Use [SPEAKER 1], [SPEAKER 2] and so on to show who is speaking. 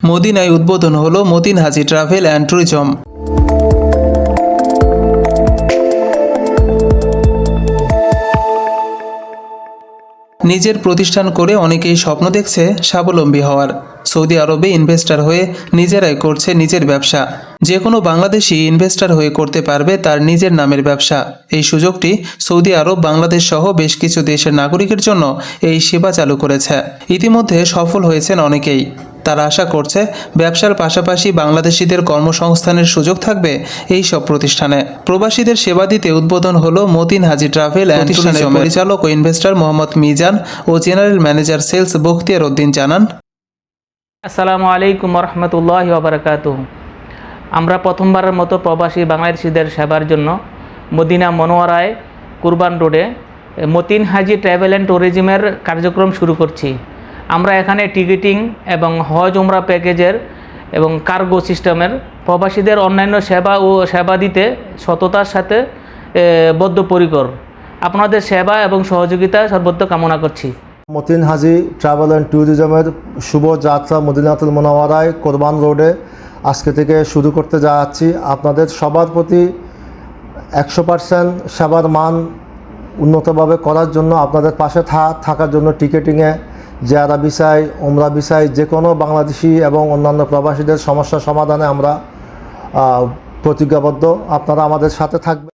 [SPEAKER 1] মদিনায় উদ্বোধন হলো Matin Haji travel and tourism. নিজের প্রতিষ্ঠান করে অনেকেই স্বপ্ন দেখছে স্বাবলম্বী হওয়ার। সৌদি আরবে ইনভেস্টর হয়ে নিজেরাই করছে নিজের ব্যবসা। যে কোনো বাংলাদেশি ইনভেস্টর হয়ে করতে পারবে তার নিজের নামের ব্যবসা। এই সুযোগটি সৌদি আরব, বাংলাদেশ সহ বেশ কিছু দেশের নাগরিকের জন্য এই সেবা চালু করেছে। ইতিমধ্যে সফল হয়েছেন অনেকেই। তারা আশা করছে ব্যবসার পাশাপাশি বাংলাদেশিদের কর্মসংস্থানের সুযোগ থাকবে এই সব প্রতিষ্ঠানে। প্রবাসীদের সেবা দিতে উদ্বোধন হলো মতিন হাজি ট্রাভেল অ্যান্ড ট্যুরিজমের পরিচালক ও ইনভেস্টর মোহাম্মদ মিজান ও general manager sales Bakhtiar Uddin জানান,
[SPEAKER 2] আসসালামু আলাইকুম রহমতুল্লাহি ওয়া বারাকাতুহু। আমরা প্রথমবারের মতো প্রবাসী বাংলাদেশিদের সেবার জন্য মদিনা মনোয়ারায় কুরবান রোডে মতিন হাজি ট্রাভেল অ্যান্ড ট্যুরিজমের কার্যক্রম শুরু করছি। আমরা এখানে টিকিটিং এবং হজ উমরা প্যাকেজের এবং কার্গো সিস্টেমের প্রবাসীদের অন্যান্য সেবা দিতে সততার সাথে বদ্ধপরিকর। আপনাদের সেবা এবং সহযোগিতা সর্বত্র কামনা করছি।
[SPEAKER 3] মতিন হাজি ট্রাভেল অ্যান্ড ট্যুরিজমের শুভ যাত্রা মদিনাতুল মুনাওয়ারায় কোরবান রোডে আজকে থেকে শুরু করতে যাচ্ছি। আপনাদের সবার প্রতি 100% সেবার মান উন্নতভাবে করার জন্য, আপনাদের পাশে থাকার জন্য টিকেটিংয়ে, জিয়ারা বিষয়, উমরা বিষয়, যে কোনো বাংলাদেশি এবং অন্যান্য প্রবাসীদের সমস্যা সমাধানে আমরা প্রতিজ্ঞাবদ্ধ। আপনারা আমাদের সাথে থাকবেন।